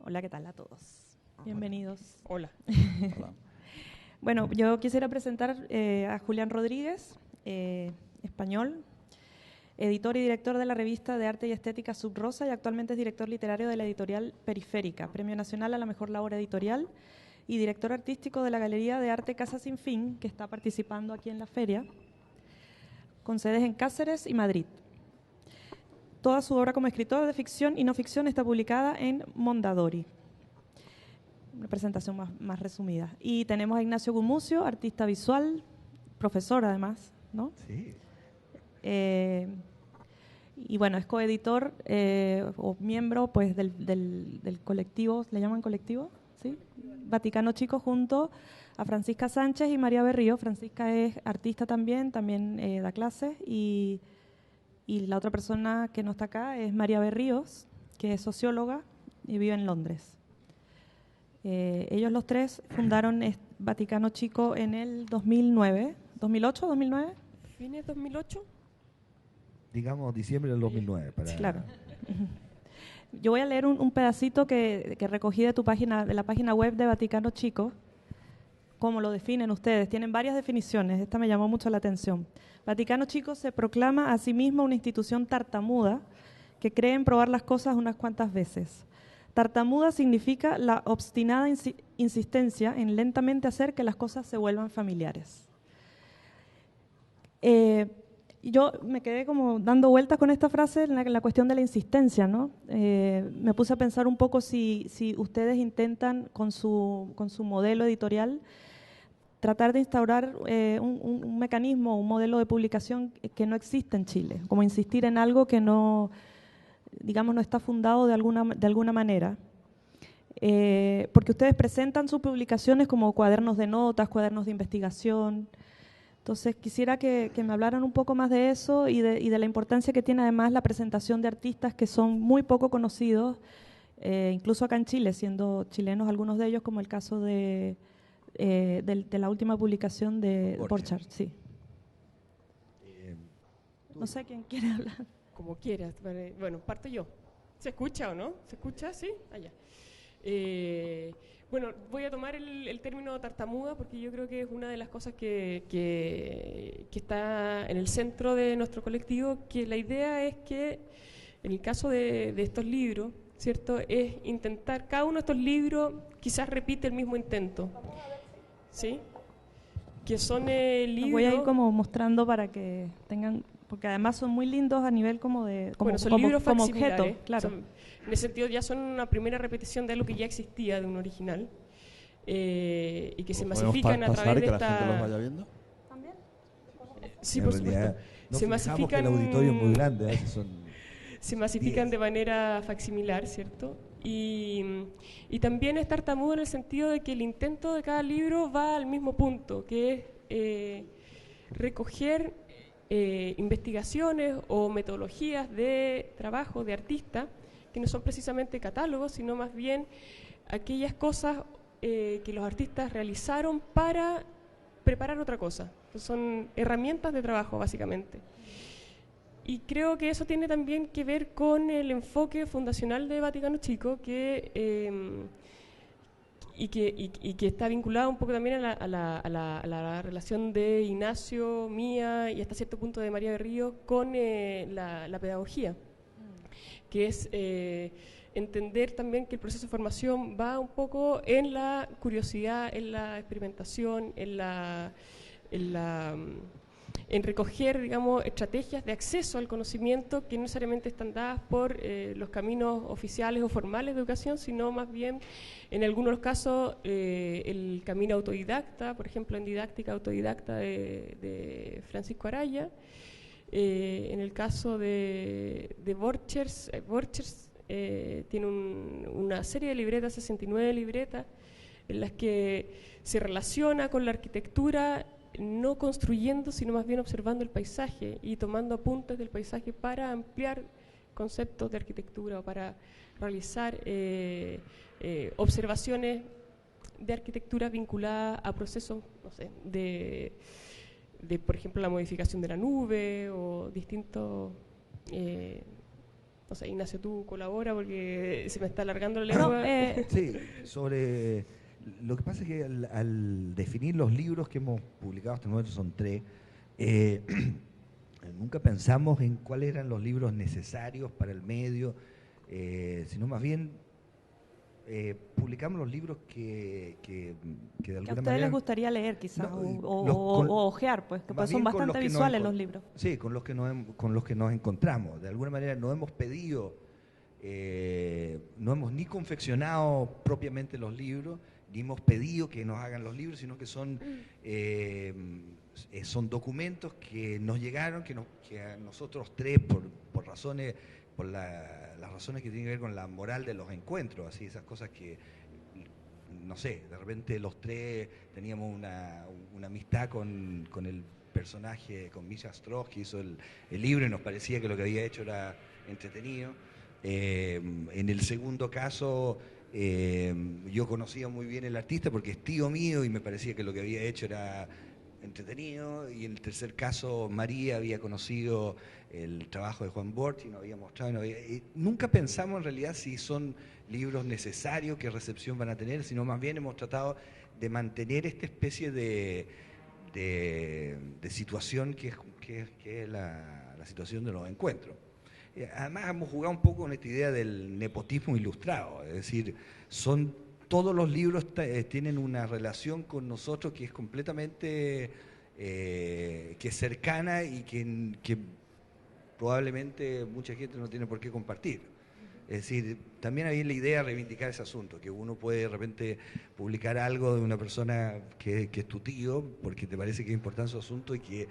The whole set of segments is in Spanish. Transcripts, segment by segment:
Hola, ¿qué tal a todos? Bienvenidos. Hola. Hola. Bueno, yo quisiera presentar a Julián Rodríguez, español, editor y director de la revista de arte y estética Subrosa y actualmente es director literario de la editorial Periférica, Premio Nacional a la Mejor Labor Editorial y director artístico de la Galería de Arte Casa Sin Fin, que está participando aquí en la feria, con sedes en Cáceres y Madrid. Toda su obra como escritor de ficción y no ficción está publicada en Mondadori. Una presentación más resumida. Y tenemos a Ignacio Gumucio, artista visual, profesor además, ¿no? Sí. Y bueno, es coeditor o miembro pues del colectivo, ¿le llaman colectivo? ¿Sí? Vaticano Chico, junto a Francisca Sánchez y María Berrío. Francisca es artista también da clases y la otra persona que no está acá es María Berríos, que es socióloga y vive en Londres. Ellos los tres fundaron Vaticano Chico en el 2009, ¿2008, 2009? ¿Fines 2008? Digamos diciembre del 2009. Sí, claro. Yo voy a leer un pedacito que recogí de la página web de Vaticano Chico. ¿Cómo lo definen ustedes? Tienen varias definiciones, esta me llamó mucho la atención. Vaticano Chico se proclama a sí misma una institución tartamuda que cree en probar las cosas unas cuantas veces. Tartamuda significa la obstinada insistencia en lentamente hacer que las cosas se vuelvan familiares. Yo me quedé como dando vueltas con esta frase en la cuestión de la insistencia, ¿no? Me puse a pensar un poco si ustedes intentan con su modelo editorial tratar de instaurar un mecanismo, un modelo de publicación que no existe en Chile, como insistir en algo que no, digamos, no está fundado de alguna manera. Porque ustedes presentan sus publicaciones como cuadernos de notas, cuadernos de investigación. Entonces quisiera que me hablaran un poco más de eso y de la importancia que tiene además la presentación de artistas que son muy poco conocidos, incluso acá en Chile, siendo chilenos algunos de ellos, como el caso de la última publicación de Borchardt. Sí. No sé quién quiere hablar. Como quieras. Bueno, parto yo. ¿Se escucha o no? ¿Se escucha? ¿Sí? Allá. Bueno, voy a tomar el término tartamuda porque yo creo que es una de las cosas que está en el centro de nuestro colectivo, que la idea es que en el caso de estos libros, ¿cierto? Es intentar, cada uno de estos libros quizás repite el mismo intento, ¿sí? Que son libros... Voy a ir como mostrando para que tengan... Porque además son muy lindos a nivel como de... Bueno, son libros como objeto, claro. En ese sentido ya son una primera repetición de algo que ya existía de un original y que se masifican a través de esta... ¿Que la gente los vaya viendo? ¿También? Sí, por supuesto. No se masifican... que el auditorio es muy grande, se masifican 10. De manera facsimilar, ¿cierto? Y también es tartamudo en el sentido de que el intento de cada libro va al mismo punto, que es recoger investigaciones o metodologías de trabajo de artistas que no son precisamente catálogos, sino más bien aquellas cosas que los artistas realizaron para preparar otra cosa. Entonces, son herramientas de trabajo, básicamente. Y creo que eso tiene también que ver con el enfoque fundacional de Vaticano Chico, que está vinculado un poco también a la relación de Ignacio, mía y hasta cierto punto de María Berrío con la pedagogía, que es entender también que el proceso de formación va un poco en la curiosidad, en la experimentación, en recoger, digamos, estrategias de acceso al conocimiento que no necesariamente están dadas por los caminos oficiales o formales de educación, sino más bien, en algunos casos, el camino autodidacta, por ejemplo, en didáctica autodidacta de Francisco Araya. En el caso de Borchardt tiene una serie de libretas, 69 libretas, en las que se relaciona con la arquitectura, no construyendo, sino más bien observando el paisaje y tomando apuntes del paisaje para ampliar conceptos de arquitectura o para realizar observaciones de arquitectura vinculadas a procesos, no sé, de por ejemplo, la modificación de la nube o distintos, no sé, Ignacio, tú colabora porque se me está alargando la No, lengua. Sí, sobre... Lo que pasa es que al definir los libros que hemos publicado hasta el momento, son 3, nunca pensamos en cuáles eran los libros necesarios para el medio, sino más bien publicamos los libros que de Que a alguna ustedes manera... les gustaría leer, quizás, No, o ojear, pues, que más pues son bien con bastante los que nos visuales encon- los libros. Sí, con los que nos encontramos. De alguna manera no hemos pedido, no hemos ni confeccionado propiamente los libros, ni hemos pedido que nos hagan los libros, sino que son documentos que nos llegaron, que a nosotros 3, por razones, las razones que tienen que ver con la moral de los encuentros, así, esas cosas que, no sé, de repente los 3 teníamos una amistad con el personaje, con Misha Stroh, que hizo el libro, y nos parecía que lo que había hecho era entretenido. En el segundo caso, yo conocía muy bien el artista porque es tío mío y me parecía que lo que había hecho era entretenido. Y en el tercer caso, María había conocido el trabajo de Juan Bort y nos había mostrado. Nunca pensamos en realidad si son libros necesarios, qué recepción van a tener, sino más bien hemos tratado de mantener esta especie de situación que es la situación de los encuentros. Además hemos jugado un poco con esta idea del nepotismo ilustrado, es decir, todos los libros tienen una relación con nosotros que es completamente que es cercana y que probablemente mucha gente no tiene por qué compartir. Es decir, también había la idea de reivindicar ese asunto, que uno puede de repente publicar algo de una persona que es tu tío, porque te parece que es importante su asunto y que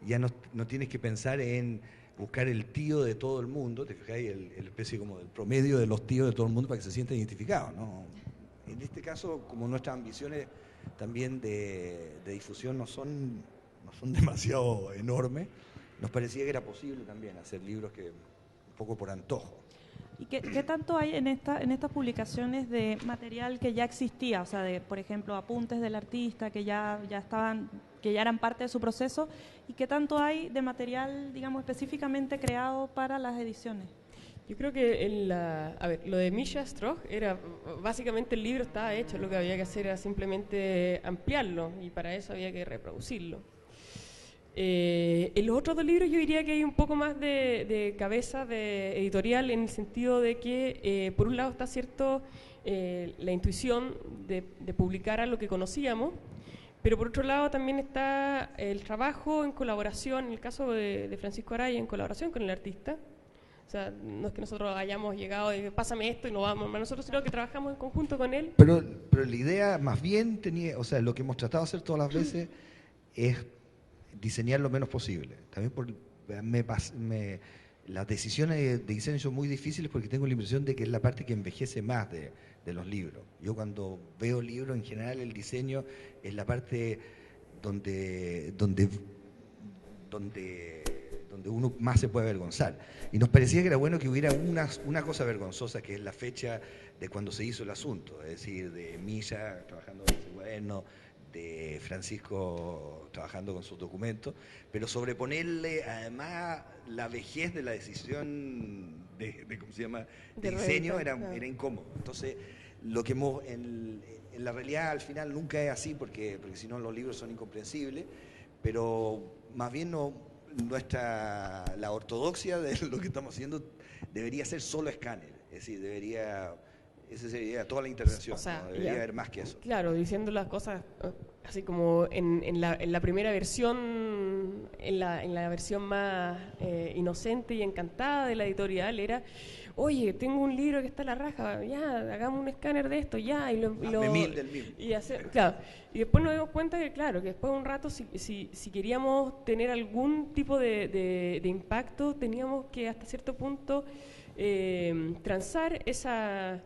ya no tienes que pensar en buscar el tío de todo el mundo, te fijáis, el especie como del promedio de los tíos de todo el mundo para que se sientan identificados, ¿no? En este caso, como nuestras ambiciones también de difusión no son demasiado enormes, nos parecía que era posible también hacer libros que un poco por antojo. ¿Y qué tanto hay en estas publicaciones de material que ya existía? O sea, por ejemplo, apuntes del artista que ya eran parte de su proceso, ¿y qué tanto hay de material, digamos, específicamente creado para las ediciones? Yo creo que lo de Misha Stroh era, básicamente el libro estaba hecho, lo que había que hacer era simplemente ampliarlo y para eso había que reproducirlo. En los otros 2 libros yo diría que hay un poco más de cabeza de editorial, en el sentido de que por un lado está cierto la intuición de publicar algo que conocíamos, pero por otro lado también está el trabajo en colaboración, en el caso de Francisco Araya, en colaboración con el artista. O sea, no es que nosotros hayamos llegado y pásame esto y no vamos a nosotros, sino que trabajamos en conjunto con él. Pero la idea más bien tenía, o sea, lo que hemos tratado de hacer todas las veces es diseñar lo menos posible. También las decisiones de diseño son muy difíciles porque tengo la impresión de que es la parte que envejece más de los libros. Yo cuando veo libros, en general el diseño es la parte donde uno más se puede avergonzar. Y nos parecía que era bueno que hubiera una cosa vergonzosa, que es la fecha de cuando se hizo el asunto, es decir, de Milla trabajando en ese cuaderno, de Francisco trabajando con sus documentos, pero sobreponerle además la vejez de la decisión de ¿cómo se llama?, de diseño era incómodo. Entonces, lo que en la realidad al final nunca es así, porque si no los libros son incomprensibles, pero más bien la ortodoxia de lo que estamos haciendo debería ser solo escáner, es decir, esa sería toda la intervención, o sea, ¿no? Debería haber más que eso. Claro, diciendo las cosas así como en la primera versión, en la versión más inocente y encantada de la editorial era, oye, tengo un libro que está a la raja, ya, hagamos un escáner de esto, ya, y claro, y después nos dimos cuenta que, claro, que después de un rato, si queríamos tener algún tipo de impacto, teníamos que hasta cierto punto transar esa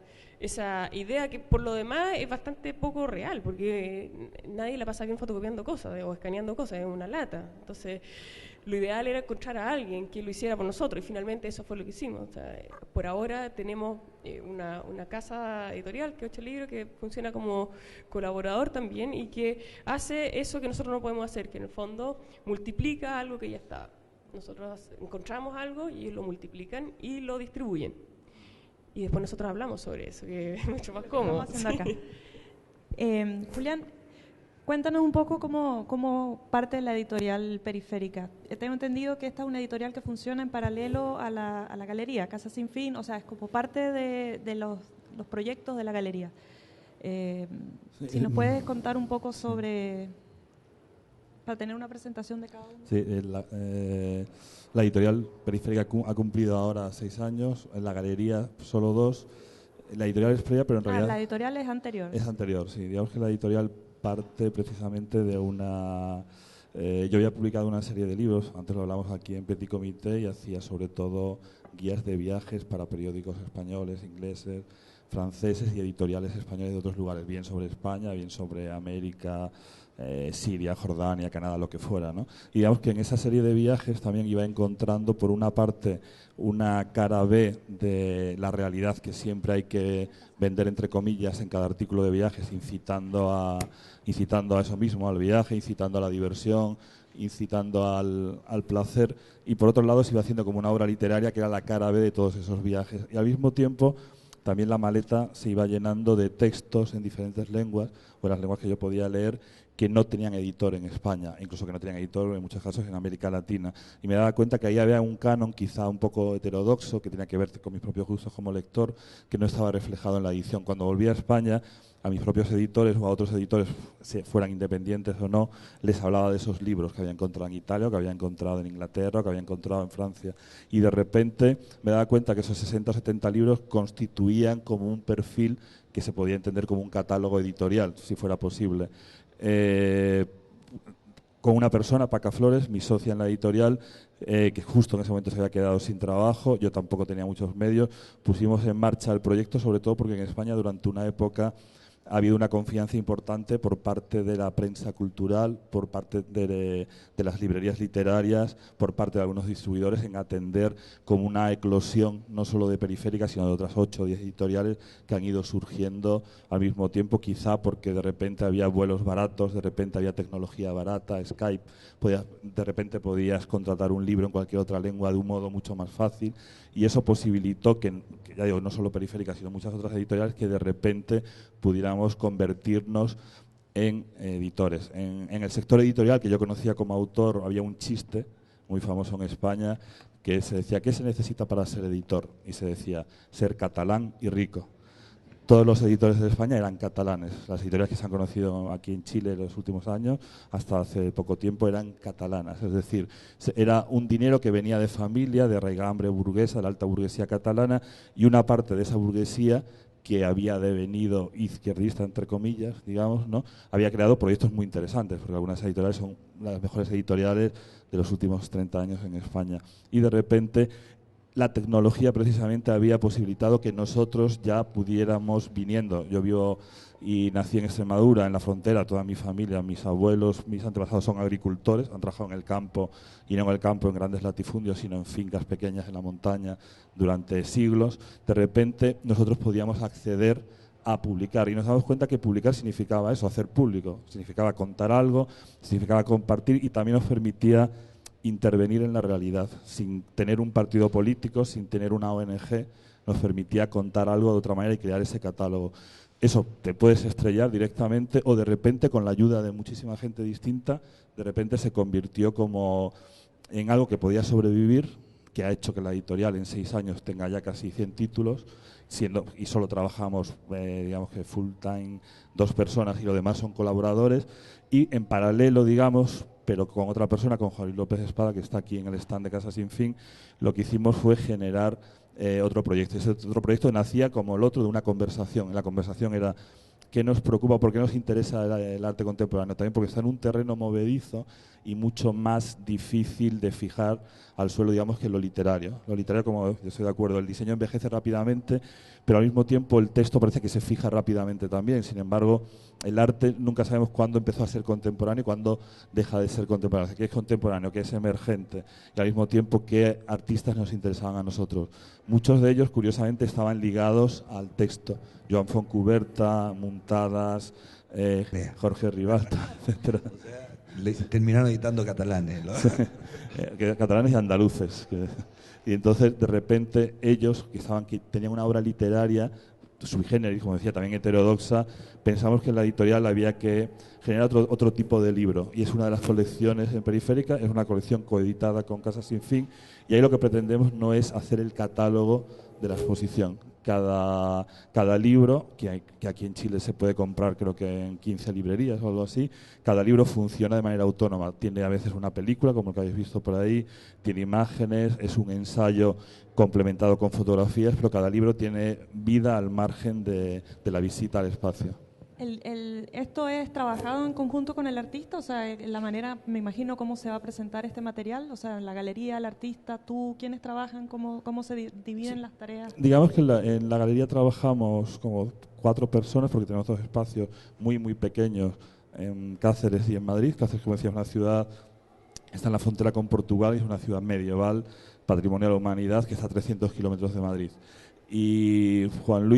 idea que por lo demás es bastante poco real, porque nadie la pasa bien fotocopiando cosas o escaneando cosas, es una lata. Entonces, lo ideal era encontrar a alguien que lo hiciera por nosotros, y finalmente eso fue lo que hicimos. O sea, por ahora tenemos una casa editorial que es 8 libros, que funciona como colaborador también y que hace eso que nosotros no podemos hacer, que en el fondo multiplica algo que ya estaba. Nosotros encontramos algo y ellos lo multiplican y lo distribuyen. Y después nosotros hablamos sobre eso, que es mucho más cómodo. Acá. Julián, cuéntanos un poco cómo parte de la editorial Periférica. Tengo entendido que esta es una editorial que funciona en paralelo a la galería, Casa Sin Fin, o sea, es como parte de los proyectos de la galería. Si nos puedes contar un poco sobre, para tener una presentación de cada uno. Sí, la editorial Periférica ha cumplido ahora 6 años, en la galería solo 2. La editorial es previa, pero en realidad... La editorial es anterior. Es anterior, sí. Digamos que la editorial parte precisamente de una... yo había publicado una serie de libros, antes lo hablamos aquí en Petit Comité, y hacía sobre todo guías de viajes para periódicos españoles, ingleses, franceses y editoriales españoles de otros lugares, bien sobre España, bien sobre América, Siria, Jordania, Canadá, lo que fuera, ¿no? Y digamos que en esa serie de viajes también iba encontrando, por una parte, una cara B de la realidad que siempre hay que vender, entre comillas, en cada artículo de viajes, incitando a eso mismo, al viaje, incitando a la diversión, incitando al placer, y por otro lado se iba haciendo como una obra literaria que era la cara B de todos esos viajes. Y al mismo tiempo también la maleta se iba llenando de textos en diferentes lenguas, o en las lenguas que yo podía leer, que no tenían editor en España, incluso que no tenían editor en muchos casos en América Latina. Y me daba cuenta que ahí había un canon quizá un poco heterodoxo, que tenía que ver con mis propios gustos como lector, que no estaba reflejado en la edición. Cuando volví a España, a mis propios editores o a otros editores, si fueran independientes o no, les hablaba de esos libros que había encontrado en Italia, o que había encontrado en Inglaterra, o que había encontrado en Francia. Y de repente me daba cuenta que esos 60 o 70 libros constituían como un perfil que se podía entender como un catálogo editorial, si fuera posible. Con una persona, Paca Flores, mi socia en la editorial, que justo en ese momento se había quedado sin trabajo, yo tampoco tenía muchos medios, pusimos en marcha el proyecto, sobre todo porque en España durante una época ha habido una confianza importante por parte de la prensa cultural, por parte de las librerías literarias, por parte de algunos distribuidores en atender como una eclosión no solo de Periférica, sino de otras 8 o 10 editoriales que han ido surgiendo al mismo tiempo, quizá porque de repente había vuelos baratos, de repente había tecnología barata, Skype, de repente podías contratar un libro en cualquier otra lengua de un modo mucho más fácil, y eso posibilitó que ya digo, no solo Periférica, sino muchas otras editoriales, que de repente pudiéramos convertirnos en editores. En el sector editorial, que yo conocía como autor, había un chiste muy famoso en España que se decía: ¿qué se necesita para ser editor? Y se decía: ser catalán y rico. Todos los editores de España eran catalanes. Las editoriales que se han conocido aquí en Chile en los últimos años, hasta hace poco tiempo, eran catalanas. Es decir, era un dinero que venía de familia, de raigambre burguesa, de la alta burguesía catalana, y una parte de esa burguesía que había devenido izquierdista, entre comillas, digamos, ¿no?, había creado proyectos muy interesantes, porque algunas editoriales son las mejores editoriales de los últimos 30 años en España. Y de repente la tecnología precisamente había posibilitado que nosotros ya pudiéramos, viniendo, yo vivo y nací en Extremadura, en la frontera, toda mi familia, mis abuelos, mis antepasados son agricultores, han trabajado en el campo, y no en el campo en grandes latifundios, sino en fincas pequeñas en la montaña durante siglos. De repente nosotros podíamos acceder a publicar, y nos damos cuenta que publicar significaba eso, hacer público, significaba contar algo, significaba compartir, y también nos permitía intervenir en la realidad, sin tener un partido político, sin tener una ONG, nos permitía contar algo de otra manera y crear ese catálogo. Eso te puedes estrellar directamente, o de repente, con la ayuda de muchísima gente distinta, de repente se convirtió como en algo que podía sobrevivir, que ha hecho que la editorial en 6 años tenga ya casi 100 títulos, y solo trabajamos, digamos que full time, 2 personas, y lo demás son colaboradores, y en paralelo, digamos, pero con otra persona, con Juan Luis López Espada, que está aquí en el stand de Casa Sin Fin, lo que hicimos fue generar otro proyecto. Ese otro proyecto nacía como el otro de una conversación. La conversación era: ¿qué nos preocupa? ¿Por qué nos interesa el arte contemporáneo? También porque está en un terreno movedizo y mucho más difícil de fijar al suelo, digamos, que lo literario. Lo literario, como yo estoy de acuerdo, el diseño envejece rápidamente, pero al mismo tiempo el texto parece que se fija rápidamente también. Sin embargo, el arte nunca sabemos cuándo empezó a ser contemporáneo y cuándo deja de ser contemporáneo. ¿Qué es contemporáneo? ¿Qué es emergente? Y al mismo tiempo, ¿qué artistas nos interesaban a nosotros? Muchos de ellos, curiosamente, estaban ligados al texto. Joan Fontcuberta, Muntadas, Jorge Ribalta, etcétera. Terminaron editando catalanes, ¿no? Catalanes y andaluces. Y entonces, de repente, ellos, que tenían una obra literaria sui generis, como decía, también heterodoxa, pensamos que en la editorial había que generar otro tipo de libro. Y es una de las colecciones en Periférica, es una colección coeditada con Casa Sin Fin, y ahí lo que pretendemos no es hacer el catálogo de la exposición. Cada libro, que aquí en Chile se puede comprar creo que en 15 librerías o algo así, cada libro funciona de manera autónoma. Tiene a veces una película, como el que habéis visto por ahí, tiene imágenes, es un ensayo complementado con fotografías, pero cada libro tiene vida al margen de la visita al espacio. ¿Esto es trabajado en conjunto con el artista? O sea, la manera, me imagino, cómo se va a presentar este material. O sea, en la galería, el artista, tú, ¿quiénes trabajan? ¿Cómo se dividen las tareas? Digamos que en la galería trabajamos como 4 personas, porque tenemos 2 espacios muy, muy pequeños en Cáceres y en Madrid. Cáceres, como decía, es una ciudad, está en la frontera con Portugal y es una ciudad medieval, patrimonio de la humanidad, que está a 300 kilómetros de Madrid. Y Juan,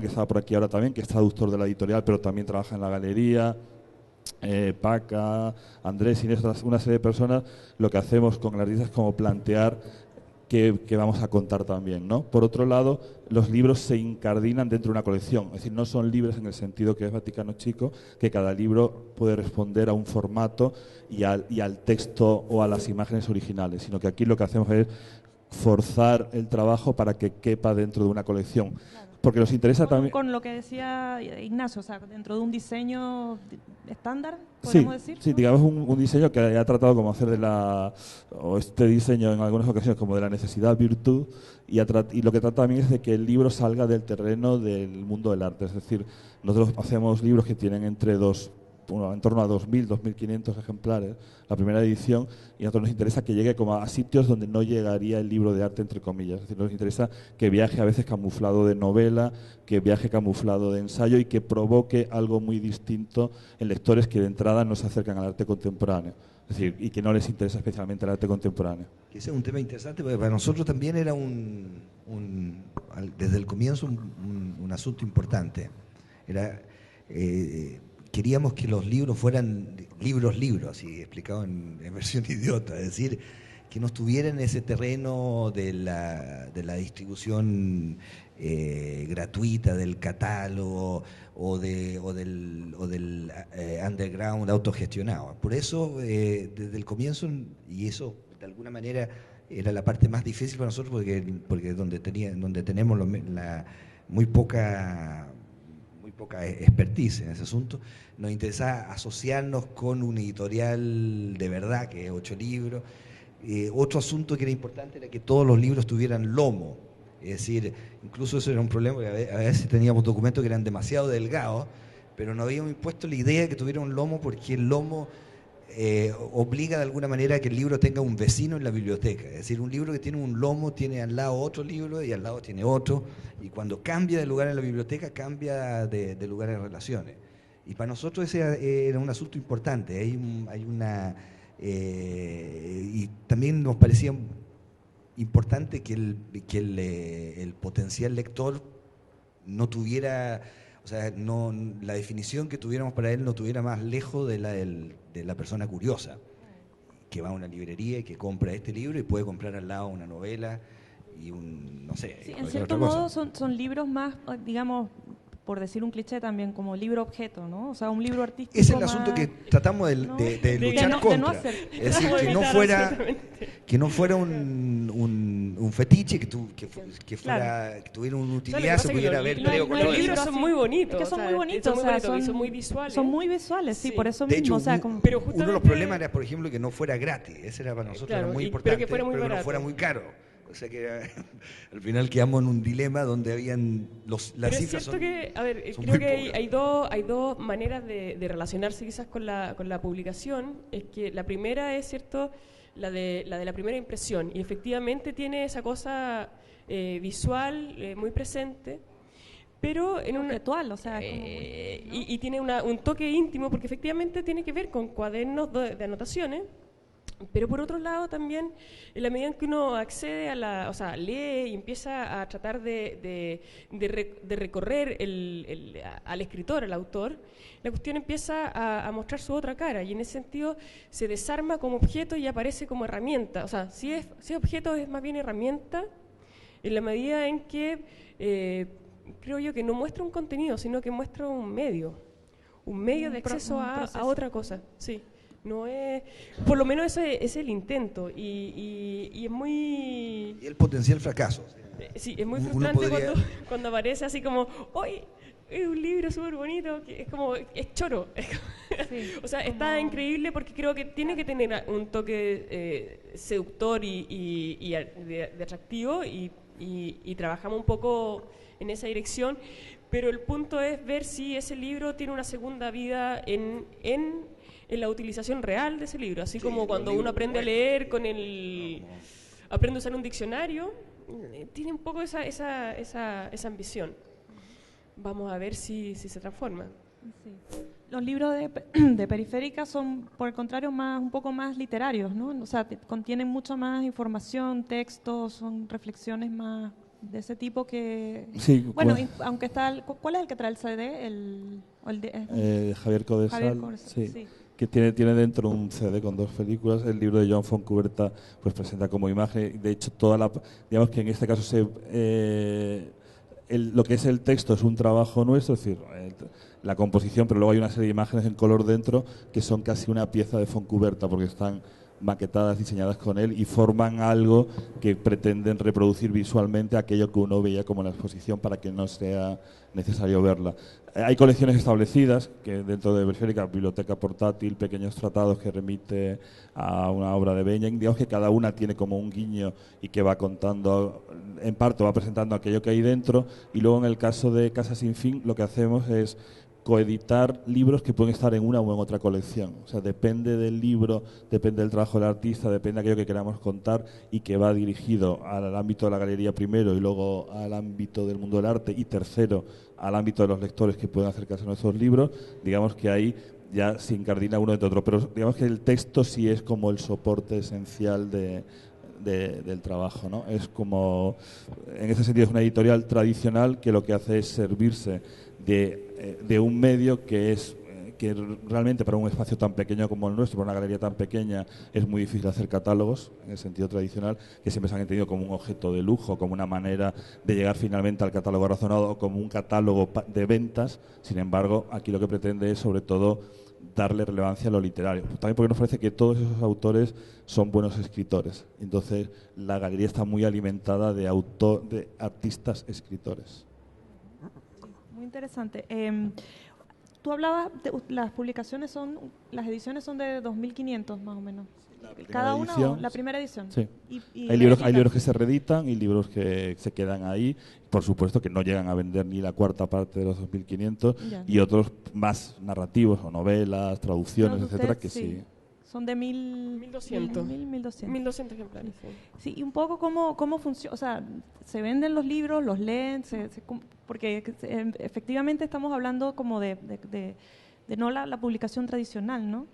que estaba por aquí ahora también, que es traductor de la editorial, pero también trabaja en la galería, Paca, Andrés, Inés, una serie de personas, lo que hacemos con el artista es como plantear qué vamos a contar también, ¿no? Por otro lado, los libros se incardinan dentro de una colección, es decir, no son libros en el sentido que es Vaticano Chico, que cada libro puede responder a un formato y al texto o a las imágenes originales, sino que aquí lo que hacemos es forzar el trabajo para que quepa dentro de una colección. Claro. Porque nos interesa también... Con lo que decía Ignacio, o sea, dentro de un diseño estándar, podemos decir. Sí, digamos un diseño que ha tratado como hacer este diseño en algunas ocasiones como de la necesidad virtud, y lo que trata también es de que el libro salga del terreno del mundo del arte. Es decir, nosotros hacemos libros que tienen en torno a 2.000, 2.500 ejemplares, la primera edición, y a nosotros nos interesa que llegue como a sitios donde no llegaría el libro de arte, entre comillas. Es decir, nos interesa que viaje a veces camuflado de novela, que viaje camuflado de ensayo y que provoque algo muy distinto en lectores que de entrada no se acercan al arte contemporáneo. Es decir, y que no les interesa especialmente el arte contemporáneo. Ese es un tema interesante porque para nosotros también era desde el comienzo un asunto importante. Queríamos que los libros fueran libros, así explicado en versión idiota, es decir, que no estuvieran en ese terreno de la distribución gratuita del catálogo o del underground autogestionado. Por eso, desde el comienzo, y eso de alguna manera era la parte más difícil para nosotros, porque donde tenemos muy poca expertise en ese asunto, nos interesaba asociarnos con una editorial de verdad, que es 8 libros. Otro asunto que era importante era que todos los libros tuvieran lomo, es decir, incluso eso era un problema, porque a veces teníamos documentos que eran demasiado delgados, pero no habíamos impuesto la idea de que tuviera un lomo, porque el lomo obliga de alguna manera a que el libro tenga un vecino en la biblioteca. Es decir, un libro que tiene un lomo tiene al lado otro libro y al lado tiene otro, y cuando cambia de lugar en la biblioteca cambia de lugar en relaciones. Y para nosotros ese era un asunto importante. Y también nos parecía importante que el potencial lector no tuviera, o sea, la definición que tuviéramos para él no tuviera más lejos de la persona curiosa, que va a una librería y que compra este libro y puede comprar al lado una novela y no sé. Sí, en cierto modo son libros más, digamos, por decir un cliché también, como libro objeto, ¿no? O sea, un libro artístico. Ese es el asunto que tratamos de luchar contra. Es decir, que no fuera un fetiche, que tuviera una utilidad, se pudiera ver. Los libros son muy bonitos. Es que son muy bonitos, son muy visuales. Son muy visuales, sí, por eso de mismo. Hecho, pero uno de los problemas era, por ejemplo, que no fuera gratis. Ese era para nosotros era muy importante, pero que no fuera muy caro. O sea que al final quedamos en un dilema donde habían las cifras. Pero es cierto que, a ver, creo que hay dos maneras de relacionarse quizás con la publicación. Es que la primera es, cierto, la de la primera impresión, y efectivamente tiene esa cosa visual muy presente, pero en un ritual, o sea, y tiene un toque íntimo, porque efectivamente tiene que ver con cuadernos de anotaciones Pero por otro lado también, en la medida en que uno accede o sea, lee y empieza a tratar de recorrer al escritor, al autor, la cuestión empieza a mostrar su otra cara, y en ese sentido se desarma como objeto y aparece como herramienta. O sea, si es objeto, es más bien herramienta, en la medida en que creo yo que no muestra un contenido, sino que muestra un medio de acceso a otra cosa. Sí. No es, por lo menos ese es el intento, y es muy... Y el potencial fracaso. Sí, es muy frustrante cuando aparece así como, ¡hoy! Es un libro súper bonito, que es como, es choro. Sí, o sea, está increíble porque creo que tiene que tener un toque seductor y de atractivo, y trabajamos un poco en esa dirección, pero el punto es ver si ese libro tiene una segunda vida en la utilización real de ese libro, así como cuando uno aprende a leer aprende a usar un diccionario, tiene un poco esa ambición. Vamos a ver si se transforma. Sí. Los libros de Periférica son, por el contrario, un poco más literarios, ¿no? O sea, contienen mucha más información, textos, son reflexiones más de ese tipo que... Sí, bueno, aunque está... ¿Cuál es el que trae el CD? Javier Codesal, sí. Sí. Que tiene dentro un CD con 2 películas. El libro de Joan Fontcuberta pues presenta como imagen, de hecho digamos que en este caso lo que es el texto es un trabajo nuestro, es decir, la composición, pero luego hay una serie de imágenes en color dentro que son casi una pieza de Fontcuberta porque están maquetadas, diseñadas con él, y forman algo que pretenden reproducir visualmente aquello que uno veía como en la exposición para que no sea necesario verla. Hay colecciones establecidas que dentro de Periférica, biblioteca portátil, pequeños tratados que remite a una obra de Benjamin, digamos que cada una tiene como un guiño y que va contando, en parte va presentando aquello que hay dentro, y luego en el caso de Casa Sin Fin lo que hacemos es coeditar libros que pueden estar en una o en otra colección. O sea, depende del libro, depende del trabajo del artista, depende de aquello que queramos contar, y que va dirigido al ámbito de la galería primero, y luego al ámbito del mundo del arte, y tercero al ámbito de los lectores que pueden acercarse a nuestros libros. Digamos que ahí ya se incardina uno entre otro, pero digamos que el texto sí es como el soporte esencial del trabajo, ¿no? Es como, en ese sentido, es una editorial tradicional que lo que hace es servirse de un medio que realmente para un espacio tan pequeño como el nuestro, para una galería tan pequeña, es muy difícil hacer catálogos, en el sentido tradicional, que siempre se han entendido como un objeto de lujo, como una manera de llegar finalmente al catálogo razonado, como un catálogo de ventas. Sin embargo, aquí lo que pretende es, sobre todo, darle relevancia a lo literario. También porque nos parece que todos esos autores son buenos escritores. Entonces, la galería está muy alimentada de artistas escritores. Muy interesante. Tú hablabas, las ediciones son de 2.500 más o menos. Cada una, edición, la primera edición. Sí. Hay libros que se reeditan y libros que se quedan ahí. Por supuesto que no llegan a vender ni la cuarta parte de los 2.500, y otros más narrativos o novelas, traducciones, etcétera, que sí. Son de 1.200. 1.200 ejemplares. Sí, y un poco cómo funciona, o sea, se venden los libros, los leen, porque efectivamente estamos hablando como de no la publicación tradicional, ¿no?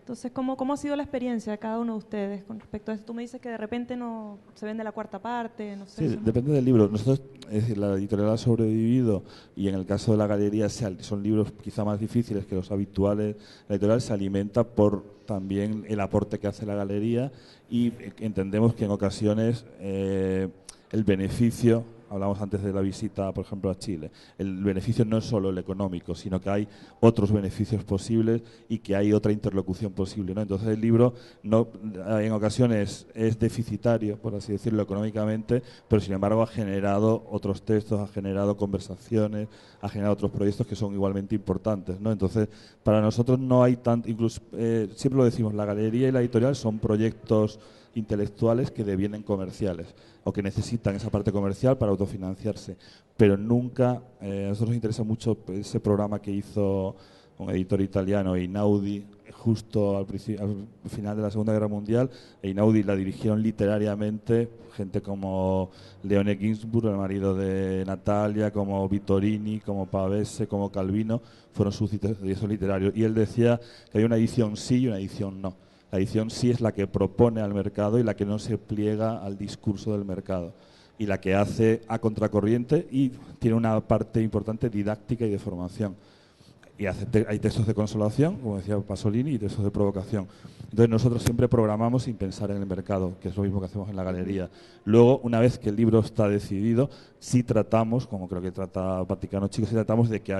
Entonces, ¿cómo ha sido la experiencia de cada uno de ustedes con respecto a eso? Tú me dices que de repente no se vende la cuarta parte, no sé. Sí, depende del libro. Nosotros, es decir, la editorial ha sobrevivido, y en el caso de la galería son libros quizá más difíciles que los habituales. La editorial se alimenta por también el aporte que hace la galería, y entendemos que en ocasiones el beneficio, hablamos antes de la visita, por ejemplo, a Chile, el beneficio no es solo el económico, sino que hay otros beneficios posibles y que hay otra interlocución posible, ¿no? Entonces el libro en ocasiones es deficitario, por así decirlo, económicamente, pero sin embargo ha generado otros textos, ha generado conversaciones, ha generado otros proyectos que son igualmente importantes, ¿no? Entonces, para nosotros no hay tanto, incluso siempre lo decimos, la galería y la editorial son proyectos intelectuales que devienen comerciales o que necesitan esa parte comercial para autofinanciarse, pero nunca, a nosotros nos interesa mucho ese programa que hizo un editor italiano, Einaudi, justo al final de la Segunda Guerra Mundial. Einaudi la dirigieron literariamente gente como Leone Ginsburg, el marido de Natalia, como Vittorini, como Pavese, como Calvino, fueron sus directores literarios, y él decía que hay una edición sí y una edición no. La edición sí es la que propone al mercado y la que no se pliega al discurso del mercado, y la que hace a contracorriente y tiene una parte importante didáctica y de formación. Y hay textos de consolación, como decía Pasolini, y textos de provocación. Entonces nosotros siempre programamos sin pensar en el mercado, que es lo mismo que hacemos en la galería. Luego, una vez que el libro está decidido, sí tratamos, como creo que trata Vaticano Chico, sí tratamos de que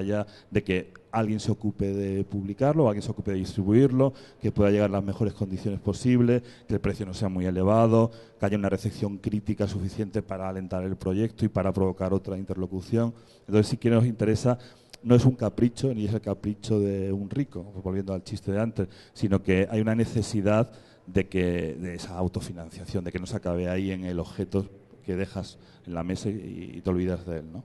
alguien se ocupe de publicarlo, alguien se ocupe de distribuirlo, que pueda llegar a las mejores condiciones posibles, que el precio no sea muy elevado, que haya una recepción crítica suficiente para alentar el proyecto y para provocar otra interlocución. Entonces sí que nos interesa. No es un capricho, ni es el capricho de un rico, volviendo al chiste de antes, sino que hay una necesidad de esa autofinanciación, de que no se acabe ahí en el objeto que dejas en la mesa y te olvidas de él, ¿no?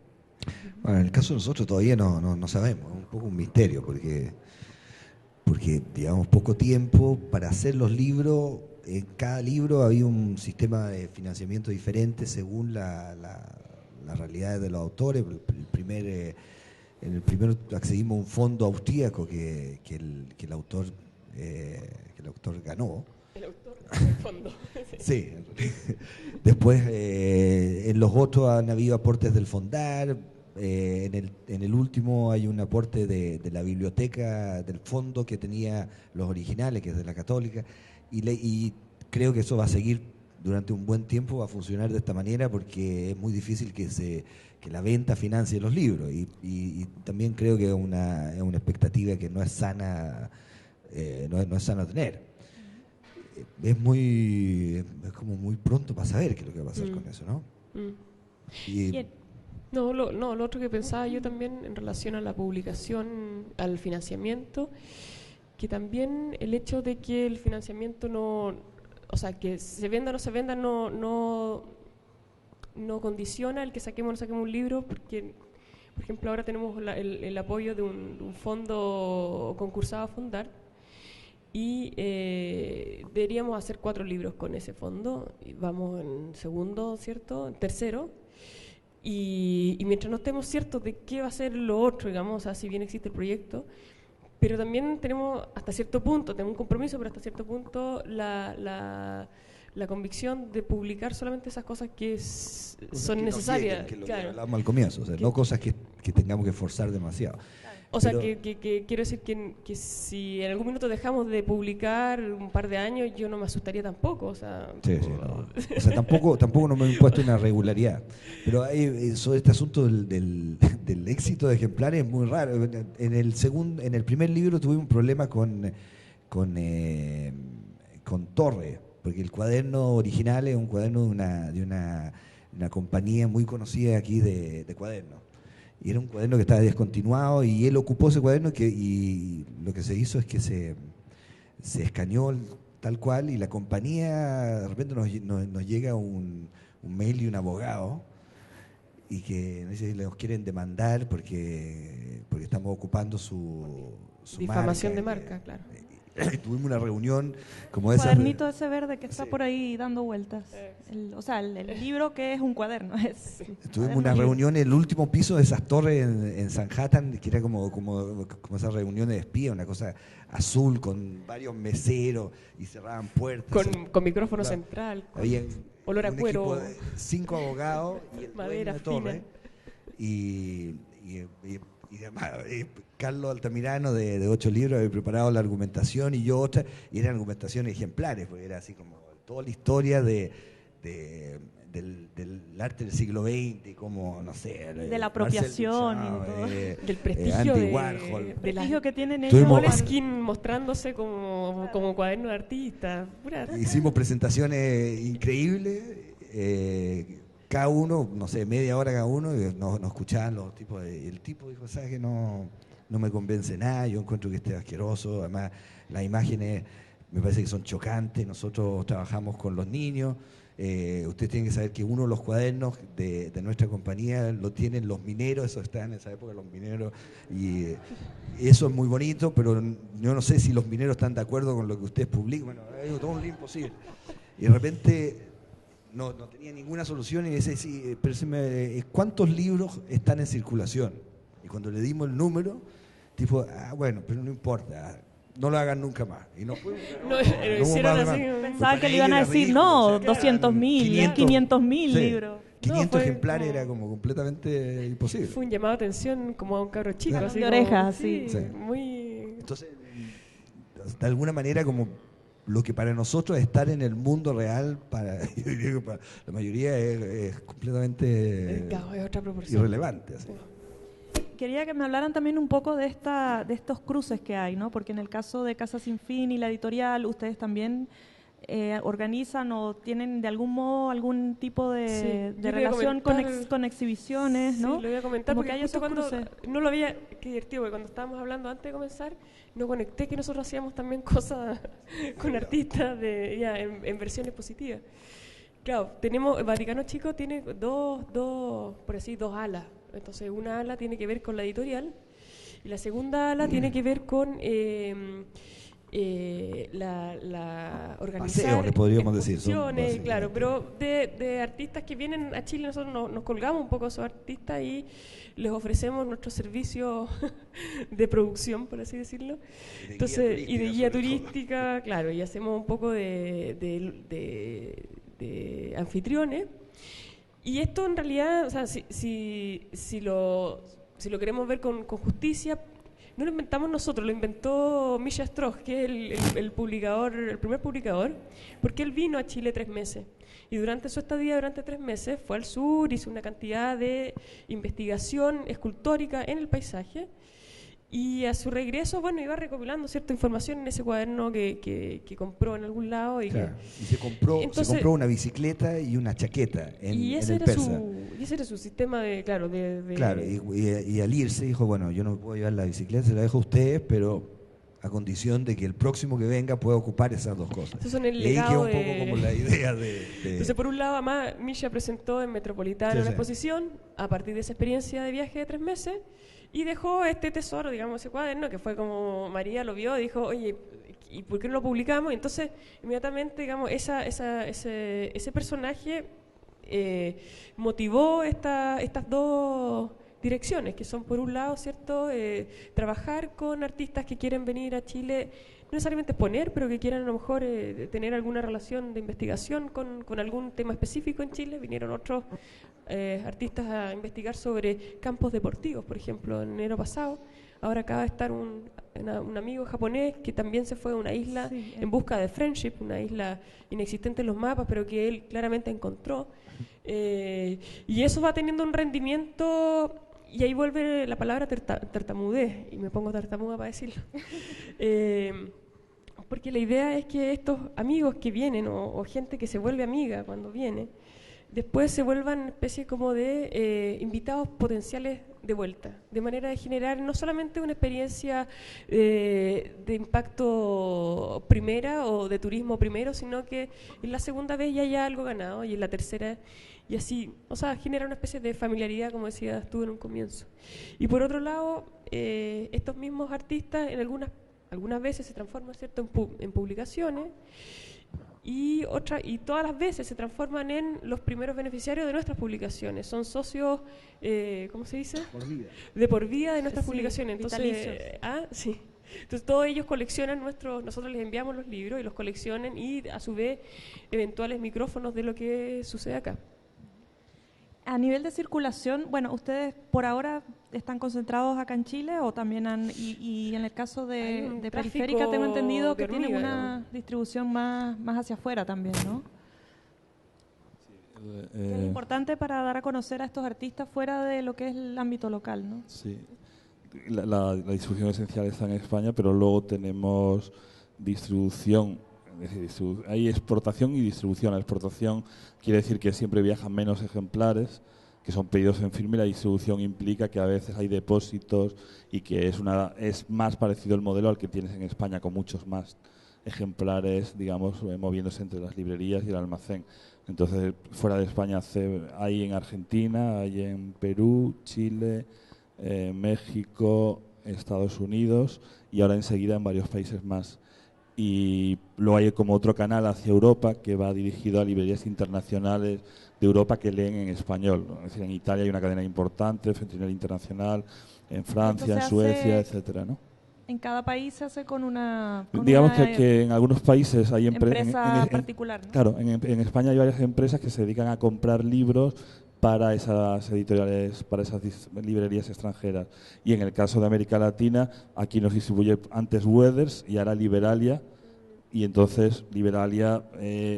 Bueno, en el caso de nosotros todavía no sabemos, es un poco un misterio, porque llevamos poco tiempo para hacer los libros. En cada libro había un sistema de financiamiento diferente según la realidad de los autores. En el primero accedimos a un fondo austríaco que el autor ganó. El autor del fondo. Sí. Después, en los otros han habido aportes del Fondar. En el último hay un aporte de la biblioteca del fondo que tenía los originales, que es de la Católica. Y creo que eso va a seguir durante un buen tiempo, va a funcionar de esta manera, porque es muy difícil que la venta financie los libros, y también creo que es una expectativa que no es sana, no es sana tener. Es como muy pronto para saber qué es lo que va a pasar con eso, ¿no? Lo otro que pensaba yo también en relación a la publicación, al financiamiento, que también el hecho de que el financiamiento que se venda o no se venda no condiciona el que saquemos o no saquemos un libro, porque, por ejemplo, ahora tenemos el apoyo de un fondo concursado a Fondar, y deberíamos hacer 4 libros con ese fondo. Vamos en segundo, ¿cierto? En tercero. Y mientras no estemos ciertos de qué va a ser lo otro, digamos, o sea, si bien existe el proyecto, pero también tenemos hasta cierto punto, tenemos un compromiso, pero hasta cierto punto la convicción de publicar solamente esas cosas que son necesarias. Que lo que hablábamos al comienzo, o sea, no cosas que tengamos que forzar demasiado. O sea, que quiero decir que si en algún minuto dejamos de publicar un par de años, yo no me asustaría tampoco. O sea, O sea, tampoco nos hemos impuesto una regularidad. Pero sobre este asunto del éxito de ejemplares es muy raro. En el primer libro tuvimos un problema con Torre, porque el cuaderno original es un cuaderno de una compañía muy conocida aquí de cuadernos. Y era un cuaderno que estaba descontinuado, y él ocupó ese cuaderno y lo que se hizo es que se escaneó tal cual, y la compañía, de repente nos llega un mail de un abogado y que nos dice que nos quieren demandar porque estamos ocupando su difamación marca, de marca, claro. Tuvimos una reunión como esa. El cuadernito ese verde que está por ahí dando vueltas. El libro que es un cuaderno. Tuvimos una reunión en el último piso de esas torres en Sanhattan, que era como esas reuniones de espía, una cosa azul con varios meseros y cerraban puertas. Con micrófono central, con había olor a un cuero. equipo de 5 abogados y el madera dueño de torre. Y además, Carlos Altamirano de 8 libros había preparado la argumentación, y yo otra, y eran argumentaciones ejemplares, porque era así como toda la historia del arte del siglo XX, como, no sé, de la apropiación y todo. Del prestigio Andy Warhol. El prestigio que tienen ellos. Moleskine mostrándose como cuaderno de artista. Hicimos presentaciones increíbles, cada uno, no sé, media hora cada uno, y nos escuchaban los tipos. El tipo dijo, ¿sabes qué? No me convence nada, yo encuentro que esté asqueroso, además las imágenes me parece que son chocantes, nosotros trabajamos con los niños, ustedes tienen que saber que uno de los cuadernos de nuestra compañía lo tienen los mineros, eso está en esa época, los mineros, y eso es muy bonito, pero yo no sé si los mineros están de acuerdo con lo que ustedes publican. Bueno, es todo un lío imposible. Y de repente no tenía ninguna solución, y dice, sí, pero ¿cuántos libros están en circulación? Y cuando le dimos el número, tipo, bueno, pero no importa, no lo hagan nunca más. Y no fue. No, hicieron así. Pensaba que le iban a decir, no, 200.000, 500.000 libros. 500 ejemplares era como completamente imposible. Fue un llamado de atención como a un cabro chico. Claro. Así De como, orejas, sí. Muy... Entonces, de alguna manera, como lo que para nosotros es estar en el mundo real, yo diría que para la mayoría es completamente Claro, es otra proporción. irrelevante. Así. Quería que me hablaran también un poco de estos cruces que hay, ¿no? Porque en el caso de Casa Sin Fin y la editorial, ustedes también organizan o tienen de algún modo algún tipo de relación con exhibiciones, ¿no? Sí, lo voy a comentar como porque que hay justo esos cuando cruces. no lo había, qué divertido, porque cuando estábamos hablando antes de comenzar, no conecté que nosotros hacíamos también cosas con artistas en versiones positivas. Claro, tenemos, el Vaticano Chico tiene dos alas. Entonces, una ala tiene que ver con la editorial y la segunda ala tiene que ver con la organización. Paseo, le podríamos decir. Claro, pero de artistas que vienen a Chile, nosotros nos colgamos un poco a esos artistas y les ofrecemos nuestros servicios de producción, por así decirlo. Entonces, y de guía turística, claro, y hacemos un poco de anfitriones. Y esto en realidad, o sea, si lo queremos ver con justicia, no lo inventamos nosotros, lo inventó Misha Stroh, que es el primer publicador, porque él vino a Chile 3 meses. Y durante su estadía, durante 3 meses, fue al sur, hizo una cantidad de investigación escultórica en el paisaje. Y a su regreso, bueno, iba recopilando cierta información en ese cuaderno que compró en algún lado. Y se compró una bicicleta y una chaqueta en el Persa. Y ese era su sistema de. Claro, y al irse dijo, bueno, yo no puedo llevar la bicicleta, se la dejo a ustedes, pero a condición de que el próximo que venga pueda ocupar esas dos cosas. Eso son el y ahí legado queda un poco como la idea de... Entonces, por un lado, además, Misha presentó en Metropolitana una exposición a partir de esa experiencia de viaje de 3 meses. Y dejó este tesoro, digamos, ese cuaderno, que fue como María lo vio y dijo, oye, ¿y por qué no lo publicamos? Y entonces, inmediatamente, digamos, ese personaje motivó estas dos direcciones, que son, por un lado, ¿cierto?, trabajar con artistas que quieren venir a Chile, no necesariamente exponer, pero que quieran a lo mejor tener alguna relación de investigación con algún tema específico en Chile. Vinieron otros artistas a investigar sobre campos deportivos, por ejemplo, en enero pasado. Ahora acaba de estar un amigo japonés que también se fue a una isla en busca de Friendship, una isla inexistente en los mapas, pero que él claramente encontró. Y eso va teniendo un rendimiento, y ahí vuelve la palabra tartamudez, y me pongo tartamuda para decirlo. Porque la idea es que estos amigos que vienen, o gente que se vuelve amiga cuando viene, después se vuelvan especie como de invitados potenciales de vuelta, de manera de generar no solamente una experiencia de impacto primera o de turismo primero, sino que en la segunda vez ya haya algo ganado, y en la tercera, y así, o sea, genera una especie de familiaridad, como decías tú en un comienzo. Y por otro lado, estos mismos artistas en algunas veces se transforman, ¿cierto?, en publicaciones, y todas las veces se transforman en los primeros beneficiarios de nuestras publicaciones. Son socios, ¿cómo se dice? De por vida de nuestras publicaciones. Entonces, sí. Entonces todos ellos coleccionan nosotros les enviamos los libros y los coleccionan, y a su vez eventuales micrófonos de lo que sucede acá. A nivel de circulación, bueno, ustedes por ahora están concentrados acá en Chile, o también y en el caso de Periférica tengo entendido que tienen una distribución más hacia afuera también, ¿no? Es importante para dar a conocer a estos artistas fuera de lo que es el ámbito local, ¿no? Sí, la distribución esencial está en España, pero luego tenemos distribución. Es decir, hay exportación y distribución. La exportación quiere decir que siempre viajan menos ejemplares, que son pedidos en firme, y la distribución implica que a veces hay depósitos y que es más parecido el modelo al que tienes en España, con muchos más ejemplares, digamos, moviéndose entre las librerías y el almacén. Entonces, fuera de España hay en Argentina, hay en Perú, Chile, México, Estados Unidos, y ahora enseguida en varios países más. Y luego hay como otro canal hacia Europa que va dirigido a librerías internacionales de Europa que leen en español, ¿no? Es decir, en Italia hay una cadena importante, Centinela Internacional, en Francia, en Suecia, etcétera, ¿no? En cada país se hace con una Digamos que en algunos países hay empresa particular, ¿no? Claro, en España hay varias empresas que se dedican a comprar libros para esas editoriales, para esas librerías extranjeras. Y en el caso de América Latina, aquí nos distribuye antes Weathers y ahora Liberalia. Y entonces Liberalia,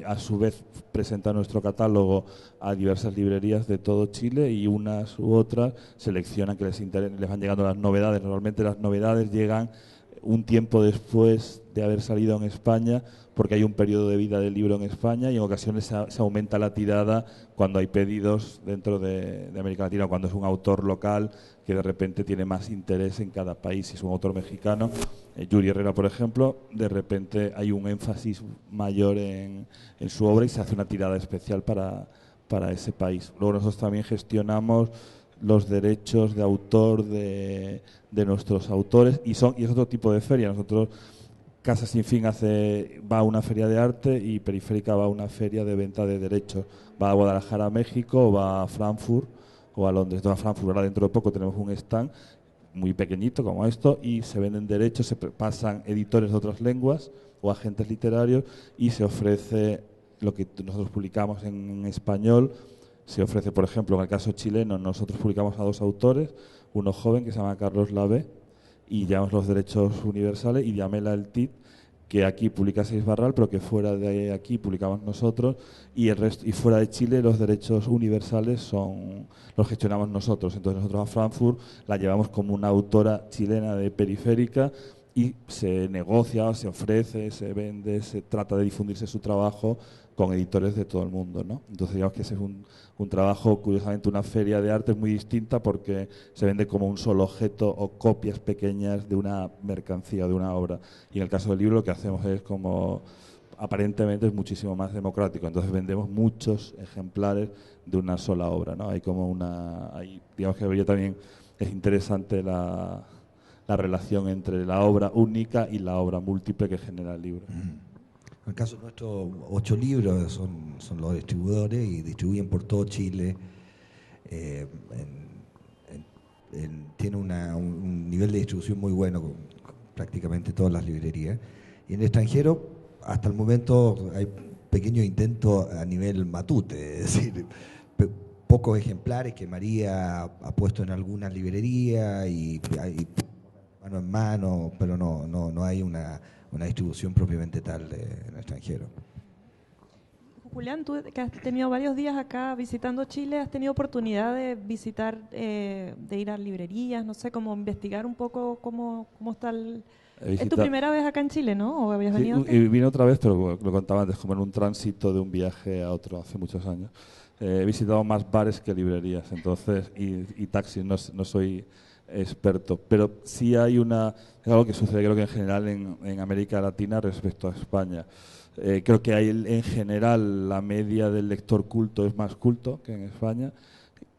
a su vez, presenta nuestro catálogo a diversas librerías de todo Chile y unas u otras seleccionan que les van llegando las novedades. Normalmente las novedades llegan un tiempo después de haber salido en España, porque hay un periodo de vida del libro en España y en ocasiones se aumenta la tirada cuando hay pedidos dentro de América Latina, cuando es un autor local que de repente tiene más interés en cada país. Si es un autor mexicano, Yuri Herrera, por ejemplo, de repente hay un énfasis mayor en su obra y se hace una tirada especial para ese país. Luego nosotros también gestionamos los derechos de autor de nuestros autores y es otro tipo de feria. Nosotros, Casa Sin Fin va a una feria de arte y Periférica va a una feria de venta de derechos. Va a Guadalajara, a México, o va a Frankfurt o a Londres. Entonces, a Frankfurt ahora dentro de poco tenemos un stand muy pequeñito como esto y se venden derechos, se pasan editores de otras lenguas o agentes literarios y se ofrece lo que nosotros publicamos en español. Se ofrece, por ejemplo, en el caso chileno, nosotros publicamos a 2 autores, uno joven que se llama Carlos Lavé y llevamos los derechos universales, y Diamela El Tit, que aquí publica Seis Barral, pero que fuera de aquí publicamos nosotros, y el resto, y fuera de Chile los derechos universales los gestionamos nosotros. Entonces nosotros a Frankfurt la llevamos como una autora chilena de Periférica y se negocia, se ofrece, se vende, se trata de difundirse su trabajo con editores de todo el mundo, ¿no? Entonces digamos que ese es un trabajo, curiosamente una feria de arte es muy distinta porque se vende como un solo objeto o copias pequeñas de una mercancía, de una obra. Y en el caso del libro lo que hacemos es como, aparentemente es muchísimo más democrático, entonces vendemos muchos ejemplares de una sola obra, ¿no? Hay como digamos que yo también es interesante la relación entre la obra única y la obra múltiple que genera el libro. En el caso nuestro, 8 libros son los distribuidores y distribuyen por todo Chile. Tiene un nivel de distribución muy bueno con prácticamente todas las librerías. Y en el extranjero, hasta el momento, hay pequeños intentos a nivel matute, es decir, pocos ejemplares que María ha puesto en algunas librerías y hay mano en mano, pero no hay una distribución propiamente tal en el extranjero. Julián, tú que has tenido varios días acá visitando Chile, ¿has tenido oportunidad de visitar, de ir a librerías, no sé, como investigar un poco cómo está ¿Es tu primera vez acá en Chile, no? ¿O habías venido antes? Y vine otra vez, pero lo contaba antes, como en un tránsito de un viaje a otro hace muchos años. He visitado más bares que librerías, entonces, y taxis, no soy experto, pero sí hay es algo que sucede creo que en general en América Latina respecto a España. Creo que en general la media del lector culto es más culto que en España.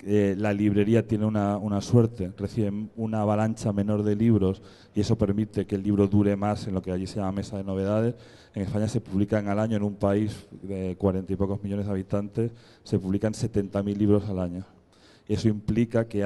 La librería tiene una suerte, recibe una avalancha menor de libros y eso permite que el libro dure más en lo que allí se llama mesa de novedades. En España se publican al año, en un país de 40 y pocos millones de habitantes, se publican 70.000 libros al año. Eso implica que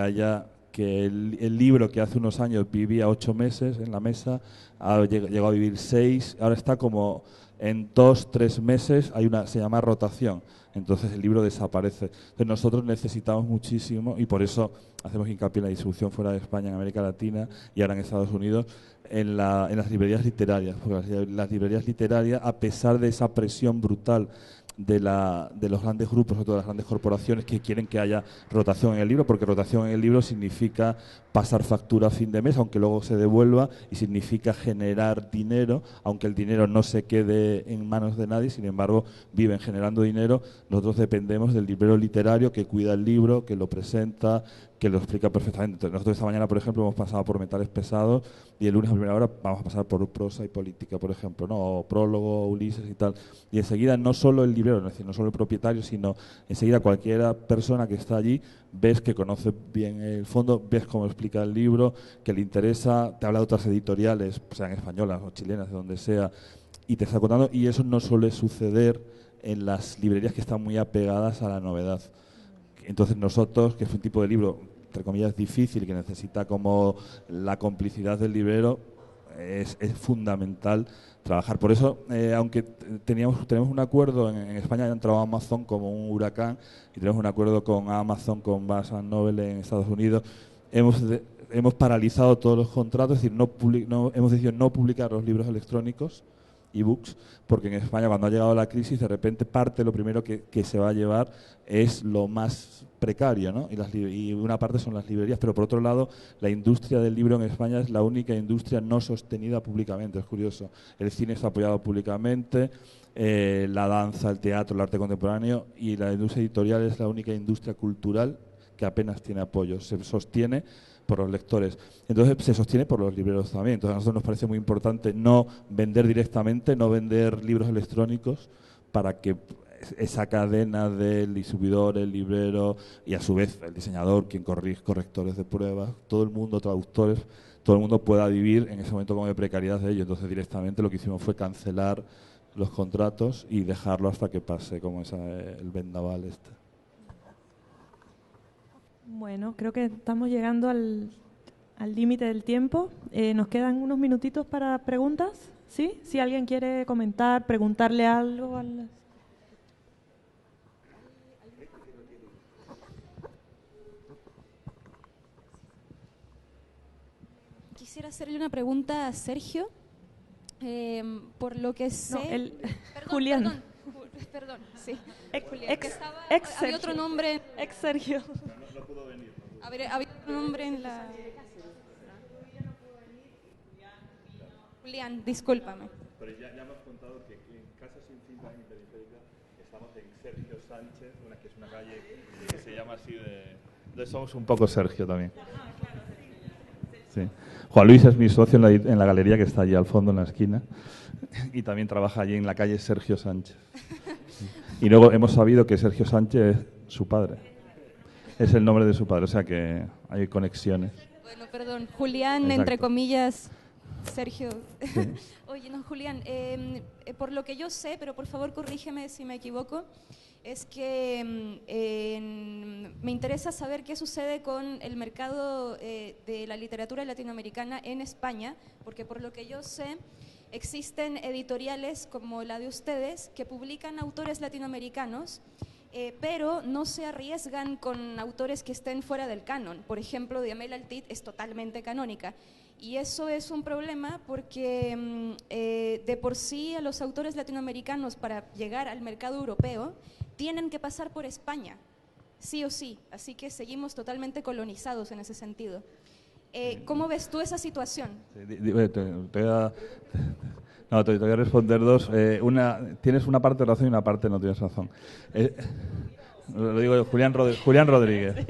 el libro que hace unos años vivía 8 meses en la mesa, ha llegado a vivir 6, ahora está como en 2-3 meses, se llama rotación, entonces el libro desaparece. Entonces nosotros necesitamos muchísimo, y por eso hacemos hincapié en la distribución fuera de España, en América Latina y ahora en Estados Unidos, en las librerías literarias, porque las librerías literarias, a pesar de esa presión brutal de los grandes grupos, sobre todo de las grandes corporaciones, que quieren que haya rotación en el libro, porque rotación en el libro significa pasar factura a fin de mes, aunque luego se devuelva, y significa generar dinero, aunque el dinero no se quede en manos de nadie, sin embargo, viven generando dinero. Nosotros dependemos del librero literario que cuida el libro, que lo presenta, que lo explica perfectamente. Entonces, nosotros esta mañana, por ejemplo, hemos pasado por Metales Pesados y el lunes a primera hora vamos a pasar por Prosa y Política, por ejemplo, ¿no? O Prólogo, Ulises y tal. Y enseguida no solo el librero, es decir, no solo el propietario, sino enseguida cualquier persona que está allí, ves que conoce bien el fondo, ves cómo explica el libro, que le interesa, te habla de otras editoriales, sean españolas o chilenas, de donde sea, y te está contando, y eso no suele suceder en las librerías que están muy apegadas a la novedad. Entonces nosotros, que es un tipo de libro, entre comillas, difícil, que necesita como la complicidad del librero, es fundamental trabajar. Por eso, aunque tenemos un acuerdo, en España ha entrado Amazon como un huracán y tenemos un acuerdo con Amazon, con Barnes & Noble en Estados Unidos, hemos paralizado todos los contratos, es decir, hemos decidido no publicar los libros electrónicos, ebooks, porque en España cuando ha llegado la crisis de repente lo primero que se va a llevar es lo más precario, ¿no? Y una parte son las librerías, pero por otro lado la industria del libro en España es la única industria no sostenida públicamente, es curioso. El cine está apoyado públicamente, la danza, el teatro, el arte contemporáneo, y la industria editorial es la única industria cultural que apenas tiene apoyo, se sostiene por los lectores. Entonces se sostiene por los libreros también. Entonces a nosotros nos parece muy importante no vender directamente, no vender libros electrónicos, para que esa cadena del distribuidor, el librero y a su vez el diseñador, quien correctores de pruebas, todo el mundo, traductores, todo el mundo pueda vivir en ese momento como de precariedad de ello. Entonces directamente lo que hicimos fue cancelar los contratos y dejarlo hasta que pase como el vendaval este. Bueno, creo que estamos llegando al límite del tiempo. Nos quedan unos minutitos para preguntas, ¿sí? Si alguien quiere comentar, preguntarle algo. Quisiera hacerle una pregunta a Sergio. Por lo que sé... Perdón, Julián. Perdón, sí. Había otro nombre. Ex Sergio. No pudo venir. Había otro nombre en la... Julián, discúlpame. Pero ya hemos contado que en Casa Sin Cintas en Periférica estamos en Sergio Sánchez, que es una calle que se llama así de... Somos un poco Sergio también. Sí. Juan Luis es mi socio en la galería que está allí al fondo en la esquina y también trabaja allí en la calle Sergio Sánchez. Y luego hemos sabido que Sergio Sánchez es su padre. Es el nombre de su padre, o sea que hay conexiones. Bueno, perdón, Julián, Exacto. entre comillas, Sergio. Sí. Oye, no, Julián, por lo que yo sé, pero por favor corrígeme si me equivoco, es que me interesa saber qué sucede con el mercado de la literatura latinoamericana en España, porque por lo que yo sé, existen editoriales como la de ustedes que publican autores latinoamericanos, pero no se arriesgan con autores que estén fuera del canon. Por ejemplo, Diamel Altit es totalmente canónica. Y eso es un problema porque de por sí a los autores latinoamericanos para llegar al mercado europeo tienen que pasar por España, sí o sí. Así que seguimos totalmente colonizados en ese sentido. ¿Cómo ves tú esa situación? Te voy a responder dos. Tienes una parte de razón y una parte no tienes razón. Lo digo Julián Rodríguez.